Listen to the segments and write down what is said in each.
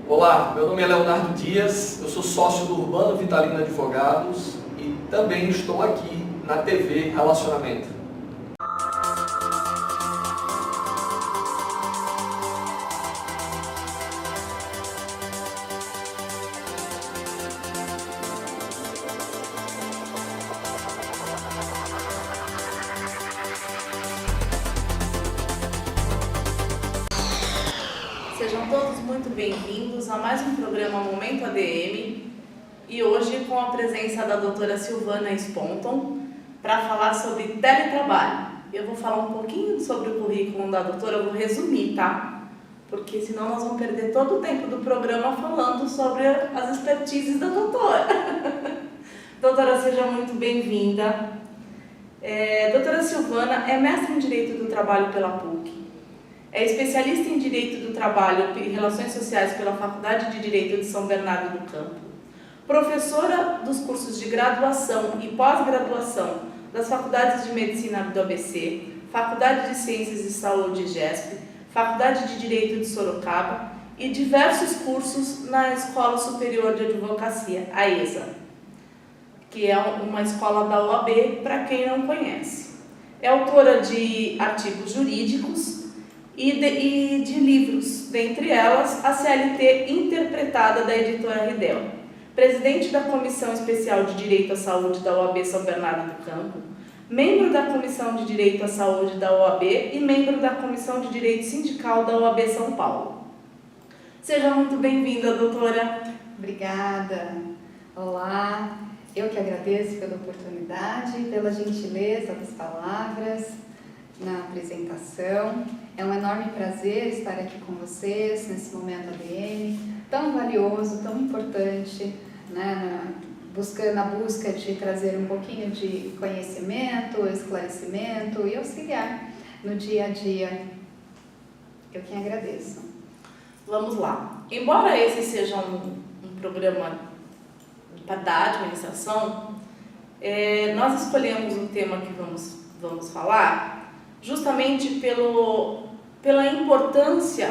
Olá, meu nome é Leonardo Dias, eu sou sócio do Urbano Vitalino Advogados e também estou aqui na TV Relacionamento. Sejam todos muito bem-vindos a mais um programa Momento ADM e hoje com a presença da doutora Silvana Sponton para falar sobre teletrabalho. Eu vou falar um pouquinho sobre o currículo da doutora, eu vou resumir, tá? Porque senão nós vamos perder todo o tempo do programa falando sobre as expertises da doutora. Doutora, seja muito bem-vinda. Doutora Silvana é mestre em Direito do Trabalho pela PUC. É especialista em Direito do Trabalho e Relações Sociais pela Faculdade de Direito de São Bernardo do Campo, professora dos cursos de graduação e pós-graduação das Faculdades de Medicina do ABC, Faculdade de Ciências e Saúde GESP, Faculdade de Direito de Sorocaba e diversos cursos na Escola Superior de Advocacia, a ESA, que é uma escola da OAB, para quem não conhece. É autora de artigos jurídicos e de livros, dentre elas a CLT Interpretada da editora Ridel, presidente da Comissão Especial de Direito à Saúde da OAB São Bernardo do Campo, membro da Comissão de Direito à Saúde da OAB e membro da Comissão de Direito Sindical da OAB São Paulo. Seja muito bem-vinda, doutora. Obrigada. Olá, eu que agradeço pela oportunidade, pela gentileza das palavras na apresentação. É um enorme prazer estar aqui com vocês nesse momento ADM, tão valioso, tão importante, né, na busca de trazer um pouquinho de conhecimento, esclarecimento e auxiliar no dia a dia. Eu que agradeço. Vamos lá. Embora esse seja um programa da administração, nós escolhemos o tema que vamos falar justamente pela importância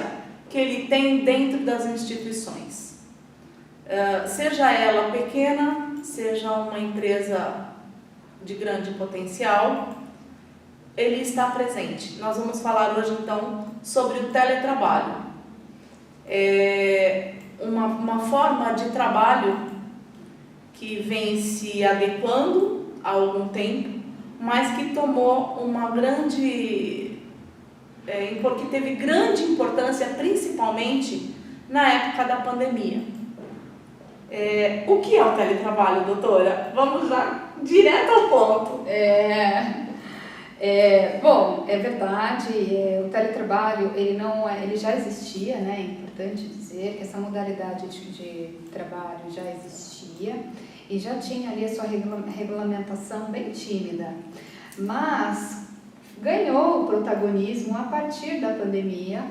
que ele tem dentro das instituições. Seja ela pequena, seja uma empresa de grande potencial, ele está presente. Nós vamos falar hoje, então, sobre o teletrabalho. Uma forma de trabalho que vem se adequando há algum tempo, mas que tomou uma grande, que teve grande importância, principalmente na época da pandemia. O que é o teletrabalho, doutora? Vamos já direto ao ponto. Bom, é verdade, o teletrabalho ele já existia, né? É importante dizer que essa modalidade de trabalho já existia e já tinha ali a sua regulamentação bem tímida, mas ganhou protagonismo a partir da pandemia,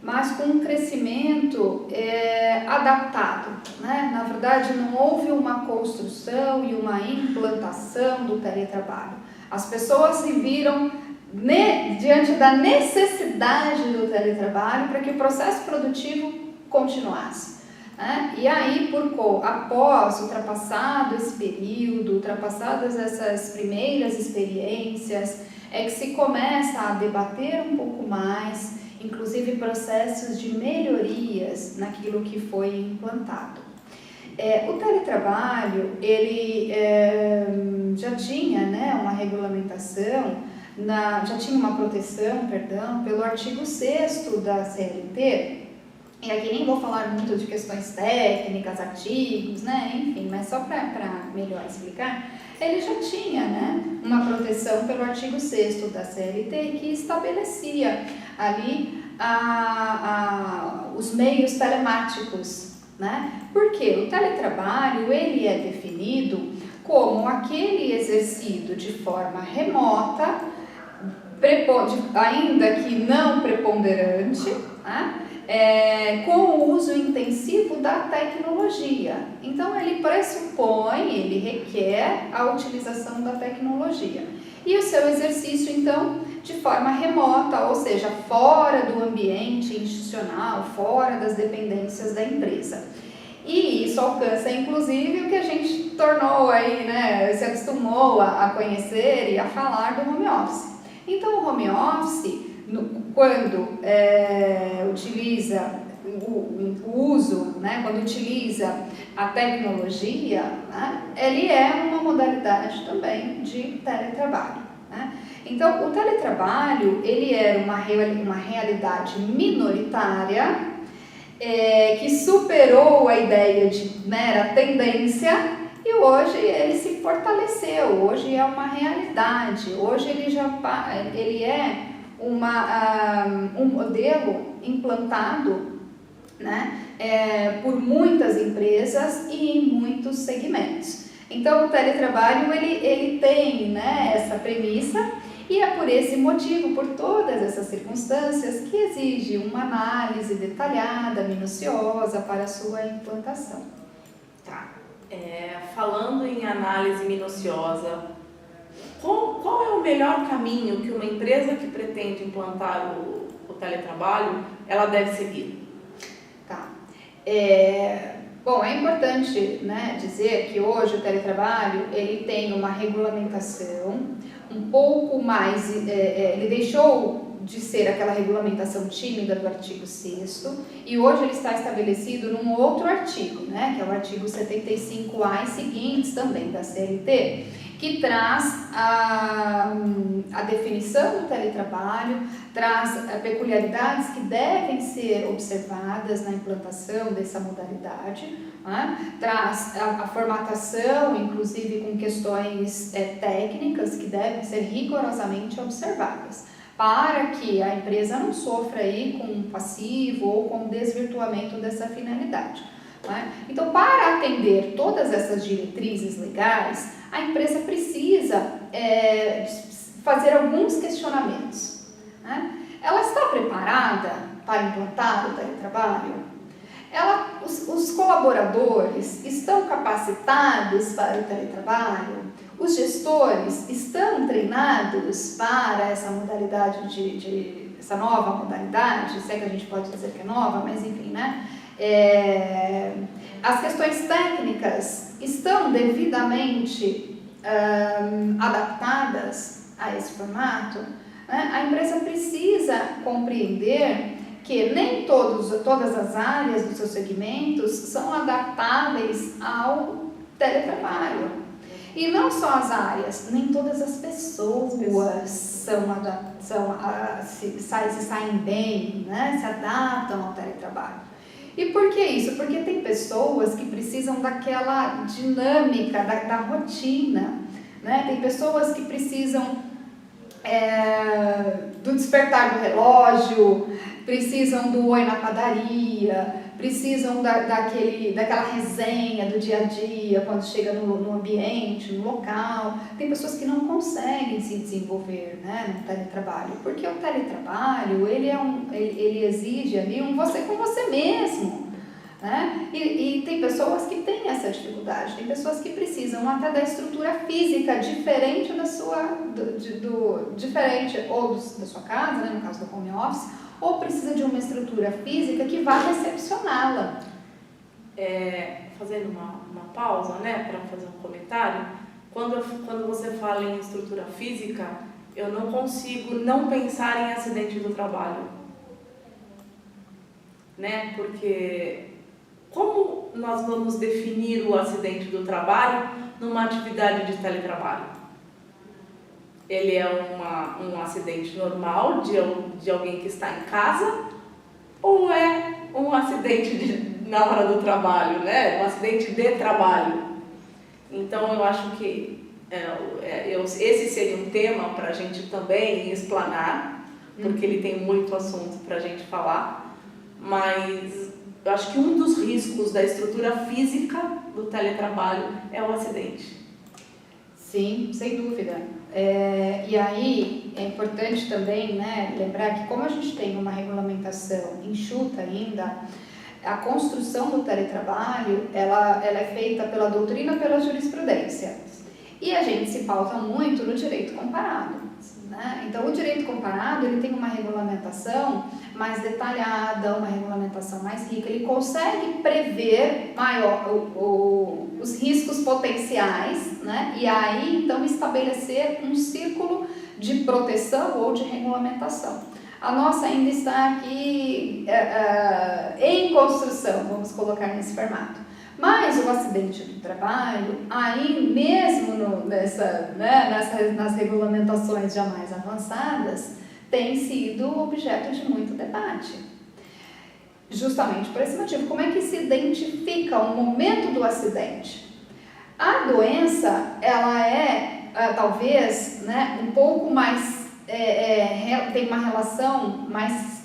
mas com um crescimento adaptado, né? Na verdade, não houve uma construção e uma implantação do teletrabalho. As pessoas se viram diante da necessidade do teletrabalho para que o processo produtivo continuasse. E aí, após ultrapassado esse período, ultrapassadas essas primeiras experiências, é que se começa a debater um pouco mais, inclusive processos de melhorias naquilo que foi implantado. O teletrabalho, ele já tinha, né, uma regulamentação, já tinha uma proteção, pelo artigo 6º da CLT, e aqui nem vou falar muito de questões técnicas, artigos, né, enfim, mas só para melhor explicar, ele já tinha, né, uma proteção pelo artigo 6º da CLT que estabelecia ali os meios telemáticos, né? Porque o teletrabalho ele é definido como aquele exercido de forma remota, ainda que não preponderante, né? Com o uso intensivo da tecnologia. Então, ele pressupõe, ele requer a utilização da tecnologia. E o seu exercício, então, de forma remota, ou seja, fora do ambiente institucional, fora das dependências da empresa. E isso alcança, inclusive, o que a gente tornou aí, né, se acostumou a conhecer e a falar do home office. Então, o home office, quando utiliza o uso, né, quando utiliza a tecnologia, né, ele é uma modalidade também de teletrabalho, né? Então, o teletrabalho, ele era uma realidade minoritária, que superou a ideia de mera tendência e hoje ele se fortaleceu, hoje é uma realidade, hoje ele é um modelo implantado, né, por muitas empresas e em muitos segmentos. Então o teletrabalho ele tem, né, essa premissa. E é por esse motivo, por todas essas circunstâncias, que exige uma análise detalhada, minuciosa para a sua implantação. Tá. Falando em análise minuciosa, qual é o melhor caminho que uma empresa que pretende implantar o teletrabalho, ela deve seguir? Tá. Bom, é importante, né, dizer que hoje o teletrabalho ele tem uma regulamentação um pouco mais, ele deixou de ser aquela regulamentação tímida do artigo 6º e hoje ele está estabelecido num outro artigo, né, que é o artigo 75A e seguintes também da CLT, que traz a definição do teletrabalho, traz peculiaridades que devem ser observadas na implantação dessa modalidade, né? Traz a formatação, inclusive com questões técnicas que devem ser rigorosamente observadas, para que a empresa não sofra aí com um passivo ou com desvirtuamento dessa finalidade. Né? Então, para atender todas essas diretrizes legais, a empresa precisa fazer alguns questionamentos. Né? Ela está preparada para implantar o teletrabalho? Os colaboradores estão capacitados para o teletrabalho? Os gestores estão treinados para essa modalidade essa nova modalidade? Se é que a gente pode dizer que é nova, mas enfim, né? As questões técnicas estão devidamente adaptadas a esse formato? Né? A empresa precisa compreender que nem todas as áreas dos seus segmentos são adaptáveis ao teletrabalho. E não só as áreas, nem todas as pessoas se saem bem, né? Se adaptam ao teletrabalho. E por que isso? Porque tem pessoas que precisam daquela dinâmica, da rotina, né? Tem pessoas que precisam do despertar do relógio, precisam do oi na padaria, precisam daquela resenha do dia a dia, quando chega no ambiente, no local. Tem pessoas que não conseguem se desenvolver, né, no teletrabalho, porque o teletrabalho, ele exige ali você com você mesmo, né? E tem pessoas que têm essa dificuldade, tem pessoas que precisam até da estrutura física diferente da sua, diferente ou da sua casa, né, no caso do home office, ou precisa de uma estrutura física que vá recepcioná-la. Fazendo uma pausa, né, para fazer um comentário, quando você fala em estrutura física, eu não consigo não pensar em acidente do trabalho, né, porque como nós vamos definir o acidente do trabalho numa atividade de teletrabalho? Ele é um acidente normal de alguém que está em casa ou é um acidente na hora do trabalho, né? Um acidente de trabalho. Então, eu acho que esse seria um tema para a gente também explanar, porque ele tem muito assunto para a gente falar, mas eu acho que um dos riscos da estrutura física do teletrabalho é o acidente. Sim, sem dúvida. E aí é importante também, né, lembrar que como a gente tem uma regulamentação enxuta ainda, a construção do teletrabalho ela é feita pela doutrina, pela jurisprudência. E a gente se pauta muito no direito comparado. né? Então, o direito comparado, ele tem uma regulamentação mais detalhada, uma regulamentação mais rica, ele consegue prever os riscos potenciais, né? E aí, então, estabelecer um círculo de proteção ou de regulamentação. A nossa ainda está aqui em construção, vamos colocar nesse formato. Mas o acidente do trabalho, aí mesmo nas regulamentações já mais avançadas, tem sido objeto de muito debate. Justamente por esse motivo, como é que se identifica o momento do acidente? A doença, ela talvez, né, um pouco mais, tem uma relação mais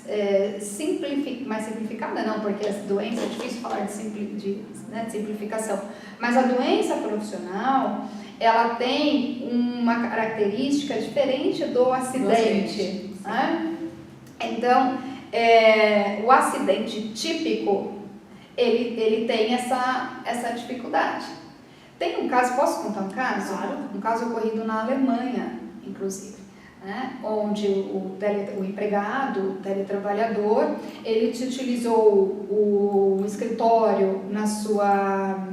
simplificada, não, porque a doença é difícil falar de simplificação, mas a doença profissional, ela tem uma característica diferente do acidente, né? Então, o acidente típico, ele tem essa dificuldade. Tem um caso, posso contar um caso? Claro. Um caso ocorrido na Alemanha, inclusive, né? Onde o empregado, o teletrabalhador, ele utilizou o escritório na sua,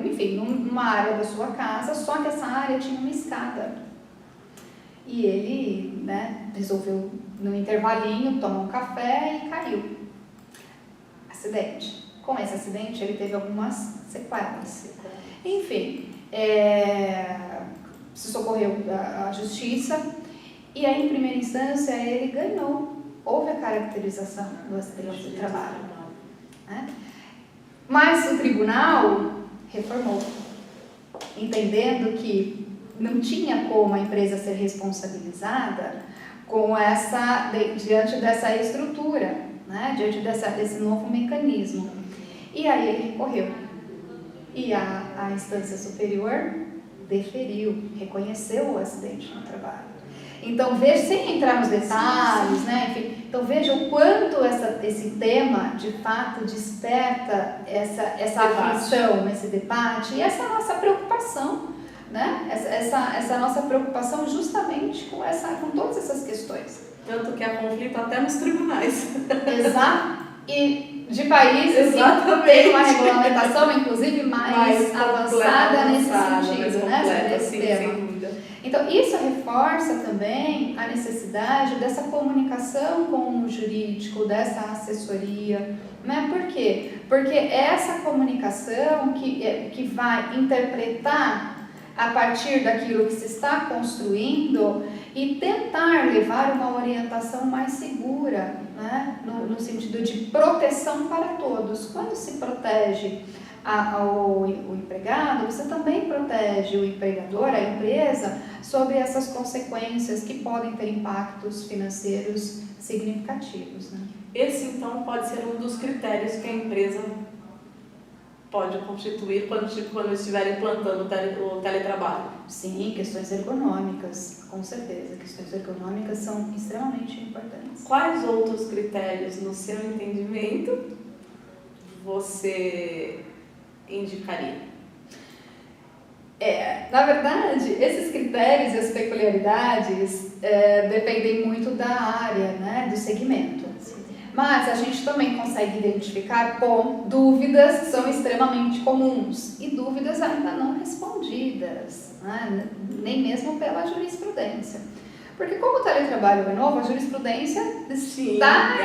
enfim, numa área da sua casa, só que essa área tinha uma escada. E ele, né, resolveu, no intervalinho, tomar um café e caiu. Acidente. Com esse acidente, ele teve algumas sequelas. Enfim, se socorreu à justiça e aí, em primeira instância, ele ganhou. Houve a caracterização do acidente de trabalho, né? Mas o tribunal reformou, entendendo que não tinha como a empresa ser responsabilizada diante dessa estrutura, né? Diante desse novo mecanismo. E aí ele recorreu. E a instância superior deferiu, reconheceu o acidente no trabalho. Então, sem entrar nos detalhes, né? Enfim, então veja o quanto esse tema, de fato, desperta essa aflição, esse debate e essa nossa preocupação, né? Essa nossa preocupação justamente com todas essas questões. Tanto que há conflito até nos tribunais. Exato. E de países que tem uma regulamentação, inclusive, mais avançada nesse sentido, né? Nesse tema. Então, isso reforça também a necessidade dessa comunicação com o jurídico, dessa assessoria, né? Por quê? Porque essa comunicação que vai interpretar a partir daquilo que se está construindo e tentar levar uma orientação mais segura, né? No sentido de proteção para todos. Quando se protege o empregado, você também protege o empregador, a empresa, sobre essas consequências que podem ter impactos financeiros significativos, né? Esse, então, pode ser um dos critérios que a empresa pode constituir quando estiver implantando o teletrabalho. Sim, questões ergonômicas, com certeza. Questões ergonômicas são extremamente importantes. Quais outros critérios, no seu entendimento, você indicaria? Na verdade, esses critérios e as peculiaridades dependem muito da área, né, do segmento. Mas a gente também consegue identificar dúvidas que são extremamente comuns e dúvidas ainda não respondidas, né, nem mesmo pela jurisprudência. Porque como o teletrabalho é novo, a jurisprudência está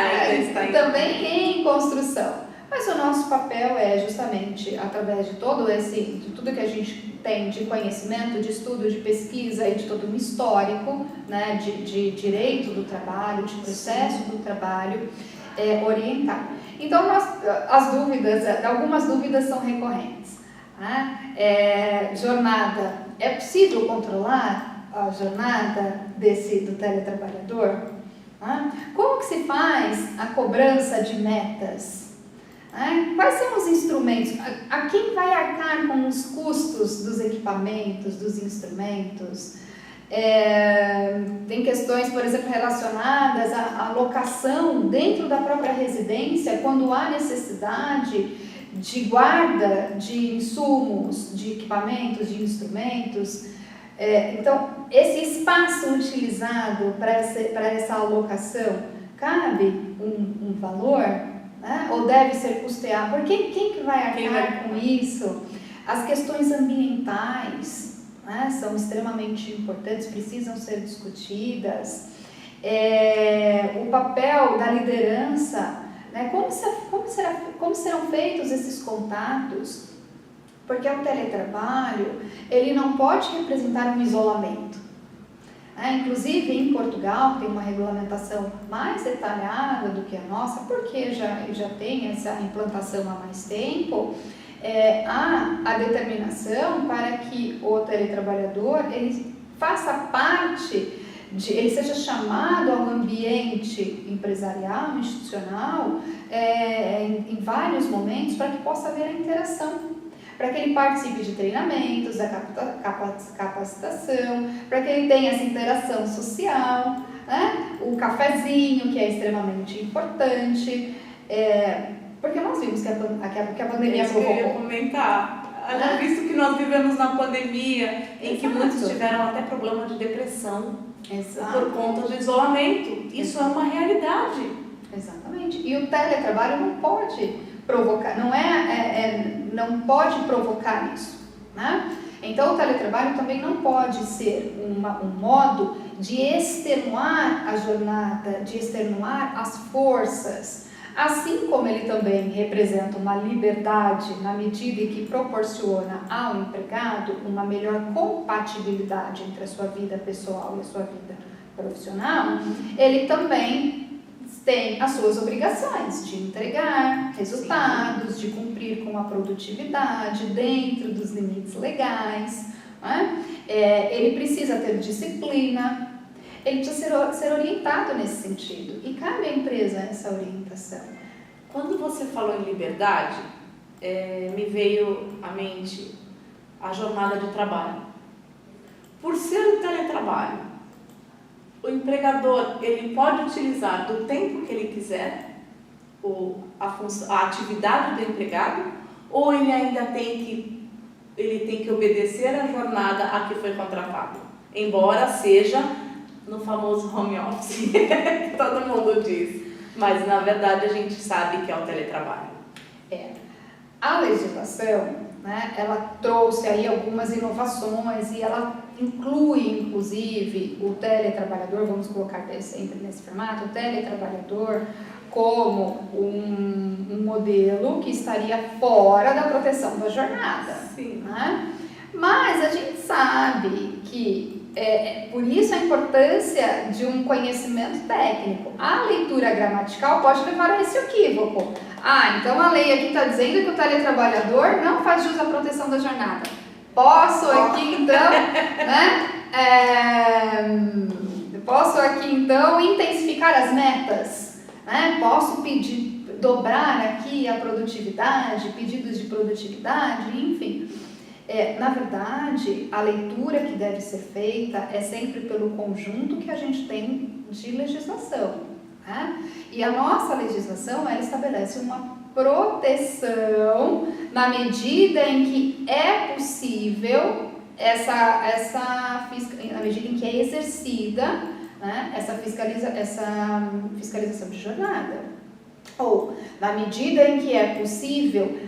também em construção. Mas o nosso papel é justamente, através de de tudo que a gente tem de conhecimento, de estudo, de pesquisa e de todo um histórico, né, de direito do trabalho, de processo do trabalho, orientar. Então, algumas dúvidas são recorrentes. Né? Jornada, é possível controlar a jornada do teletrabalhador? Como que se faz a cobrança de metas? Quais são os instrumentos? A quem vai arcar com os custos dos equipamentos, dos instrumentos? Tem questões, por exemplo, relacionadas à locação dentro da própria residência, quando há necessidade de guarda de insumos, de equipamentos, de instrumentos. Então, esse espaço utilizado para essa alocação, cabe um valor, né? Ou deve ser custeado? Porque quem que vai arcar com isso? As questões ambientais, né, são extremamente importantes, precisam ser discutidas. O papel da liderança, né, como serão feitos esses contatos? Porque o teletrabalho, ele não pode representar um isolamento. Inclusive, em Portugal, tem uma regulamentação mais detalhada do que a nossa, porque já tem essa implantação há mais tempo. Há a determinação para que o teletrabalhador ele faça parte, ele seja chamado ao ambiente empresarial, institucional, em vários momentos, para que possa haver a interação, para que ele participe de treinamentos, da capacitação, para que ele tenha essa interação social, né? O cafezinho, que é extremamente importante, porque nós vimos que a pandemia provocou. Eu ia comentar, visto que nós vivemos na pandemia, em que muitos tiveram até problema de depressão. Exato. Por conta do isolamento. Isso é uma realidade. Exatamente. E o teletrabalho não pode provocar, não pode provocar isso, né? Então o teletrabalho também não pode ser um modo de extenuar a jornada, de extenuar as forças, assim como ele também representa uma liberdade na medida em que proporciona ao empregado uma melhor compatibilidade entre a sua vida pessoal e a sua vida profissional. Ele também tem as suas obrigações de entregar resultados, de cumprir com a produtividade dentro dos limites legais, né? Ele precisa ter disciplina, ele precisa ser orientado nesse sentido, e cabe à empresa essa orientação. Quando você falou em liberdade, me veio à mente a jornada de trabalho. Por ser um teletrabalho, o empregador ele pode utilizar do tempo que ele quiser a atividade do empregado, ou ele ainda tem que obedecer a jornada a que foi contratado, embora seja no famoso home office que todo mundo diz, mas na verdade a gente sabe que é o teletrabalho. A legislação, né, ela trouxe aí algumas inovações e ela inclui, inclusive, o teletrabalhador, vamos colocar sempre nesse formato, o teletrabalhador como um modelo que estaria fora da proteção da jornada. Sim. Né? Mas a gente sabe que, por isso a importância de um conhecimento técnico. A leitura gramatical pode levar a esse equívoco. Então a lei aqui está dizendo que o teletrabalhador não faz jus à proteção da jornada. Posso aqui então, né? Posso aqui então intensificar as metas, né? Posso dobrar aqui a produtividade, pedidos de produtividade, enfim. Na verdade, a leitura que deve ser feita é sempre pelo conjunto que a gente tem de legislação, né? E a nossa legislação, ela estabelece uma proteção na medida em que é possível na medida em que é exercida, né, essa fiscalização de jornada, ou na medida em que é possível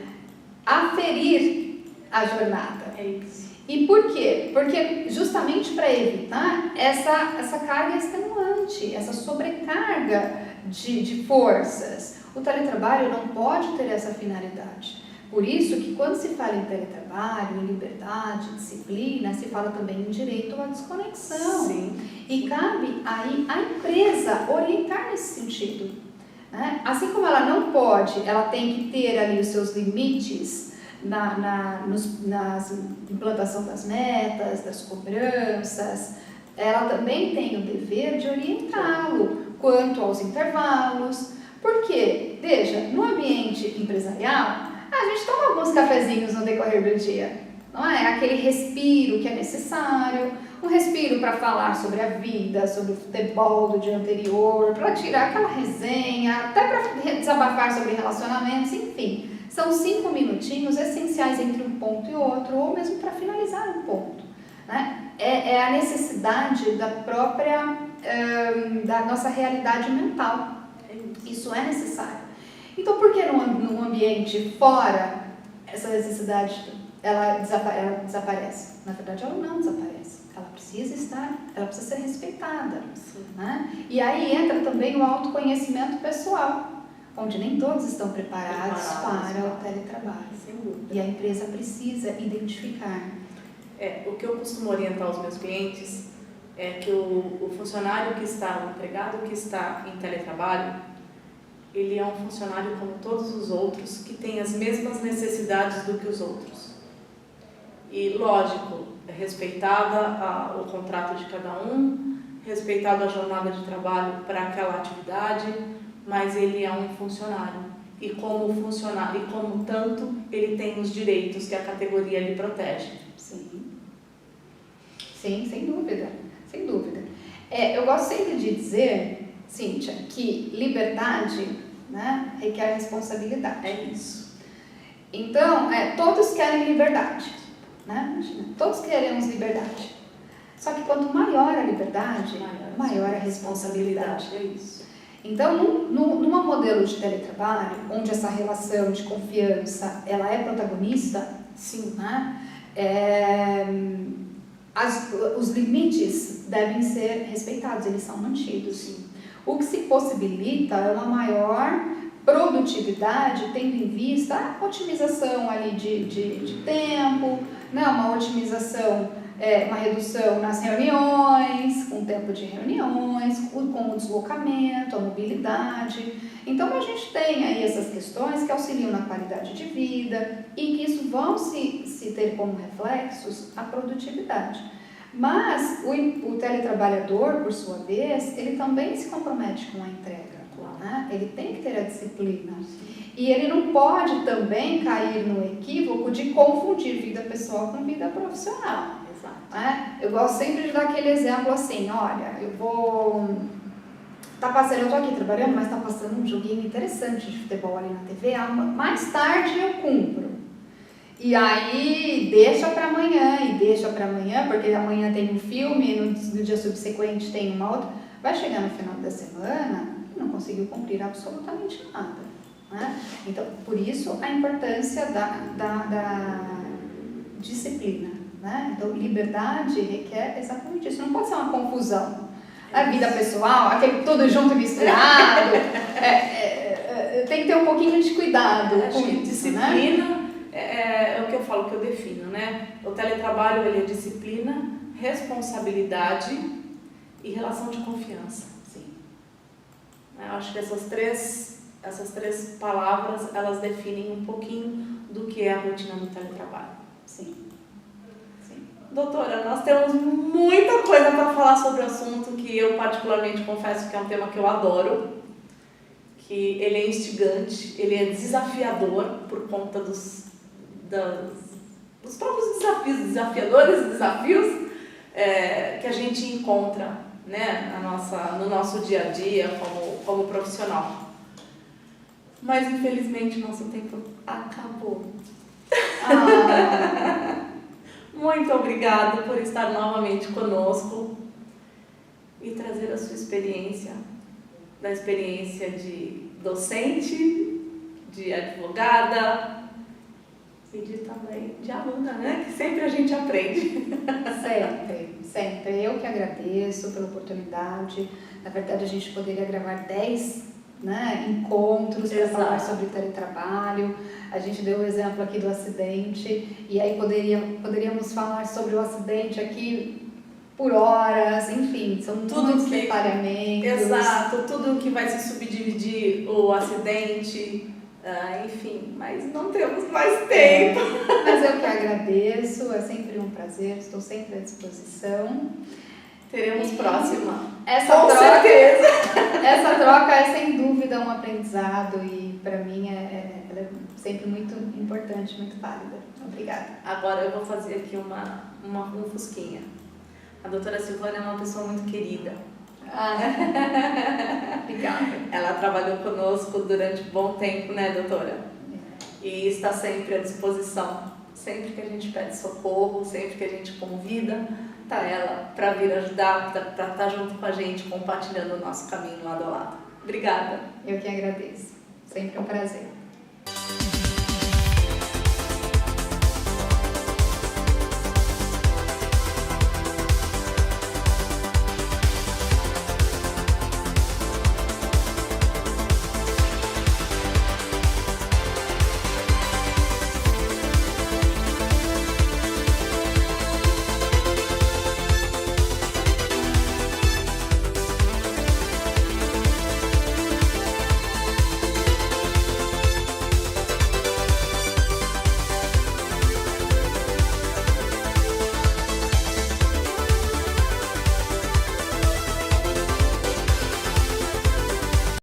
aferir a jornada. É isso. E por quê? Porque justamente para evitar essa carga extenuante, essa sobrecarga de forças. O teletrabalho não pode ter essa finalidade. Por isso que quando se fala em teletrabalho, em liberdade, disciplina, se fala também em direito à desconexão. Sim. E cabe aí a empresa orientar nesse sentido, né? Assim como ela não pode, ela tem que ter ali os seus limites na implantação das metas, das cobranças, ela também tem o dever de orientá-lo quanto aos intervalos. Porque, veja, no ambiente empresarial, a gente toma alguns cafezinhos no decorrer do dia, não é? Aquele respiro que é necessário, um respiro para falar sobre a vida, sobre o futebol do dia anterior, para tirar aquela resenha, até para desabafar sobre relacionamentos, enfim. São 5 minutinhos essenciais entre um ponto e outro, ou mesmo para finalizar um ponto, né? é a necessidade da própria, da nossa realidade mental. Isso é necessário. Então, por que num ambiente fora essa necessidade ela desaparece? Na verdade, ela não desaparece. Ela precisa ser respeitada. Né? E aí entra também o autoconhecimento pessoal, onde nem todos estão preparados para o teletrabalho. Sem dúvida. E a empresa precisa identificar. O que eu costumo orientar os meus clientes é que o funcionário que está, o empregado que está em teletrabalho, ele é um funcionário como todos os outros, que tem as mesmas necessidades do que os outros. E, lógico, é o contrato de cada um, respeitada a jornada de trabalho para aquela atividade, mas ele é um funcionário. E como funcionário, e como tanto, ele tem os direitos que a categoria lhe protege. Sim, sem dúvida, sem dúvida. Eu gosto sempre de dizer, Cíntia, que liberdade, né, requer responsabilidade. É isso. Então, todos querem liberdade, né? Imagina, todos queremos liberdade. Só que quanto maior a liberdade, maior a responsabilidade. É isso. Então, num modelo de teletrabalho, onde essa relação de confiança ela é protagonista, sim, né? Os limites devem ser respeitados, eles são mantidos. Sim. O que se possibilita é uma maior produtividade, tendo em vista a otimização ali de tempo, né? Uma otimização, uma redução nas reuniões, com o tempo de reuniões, com o deslocamento, a mobilidade. Então, a gente tem aí essas questões que auxiliam na qualidade de vida e que isso vão se ter como reflexos a produtividade. Mas o teletrabalhador, por sua vez, ele também se compromete com a entrega. Né? Ele tem que ter a disciplina. E ele não pode também cair no equívoco de confundir vida pessoal com vida profissional. Exato. Né? Eu gosto sempre de dar aquele exemplo assim, olha, eu tô aqui trabalhando, mas tá passando um joguinho interessante de futebol ali na TV, mais tarde eu cumpro. E aí deixa para amanhã, porque amanhã tem um filme, no dia subsequente tem uma outra. Vai chegar no final da semana e não conseguiu cumprir absolutamente nada. Né? Então, por isso a importância da disciplina. Né? Então, liberdade requer exatamente isso. Não pode ser uma confusão. A vida pessoal, aquele tudo junto e misturado. Tem que ter um pouquinho de cuidado com isso. Disciplina, né? É o que eu falo, que eu defino, né? O teletrabalho, ele é disciplina, responsabilidade e relação de confiança. Sim. Eu acho que essas três palavras, elas definem um pouquinho do que é a rotina do teletrabalho. Sim. Sim. Doutora, nós temos muita coisa para falar sobre o assunto, que eu particularmente confesso que é um tema que eu adoro, que ele é instigante, ele é desafiador por conta dos próprios desafios que a gente encontra, né, no nosso dia a dia como profissional. Mas infelizmente nosso tempo acabou. Muito obrigada por estar novamente conosco e trazer a sua experiência, da experiência de docente, de advogada e também de aluna, né? Que sempre a gente aprende. Sempre. Eu que agradeço pela oportunidade. Na verdade, a gente poderia gravar 10, né, encontros para falar sobre teletrabalho. A gente deu o exemplo aqui do acidente e aí poderíamos falar sobre o acidente aqui por horas, enfim, são muitos detalhamentos. Exato, tudo que vai se subdividir o acidente, enfim, mas não temos mais tempo. Mas eu que agradeço, é sempre um prazer, estou sempre à disposição. Teremos próxima. Com certeza. Essa troca é sem dúvida um aprendizado e para mim ela é sempre muito importante, muito válida. Obrigada. Agora eu vou fazer aqui uma fusquinha. A doutora Silvana é uma pessoa muito querida. Obrigada. Ela trabalhou conosco durante um bom tempo, né, doutora? E está sempre à disposição. Sempre que a gente pede socorro, sempre que a gente convida, conectar ela para vir ajudar, para estar junto com a gente, compartilhando o nosso caminho lado a lado. Obrigada. Eu que agradeço. Sempre um prazer.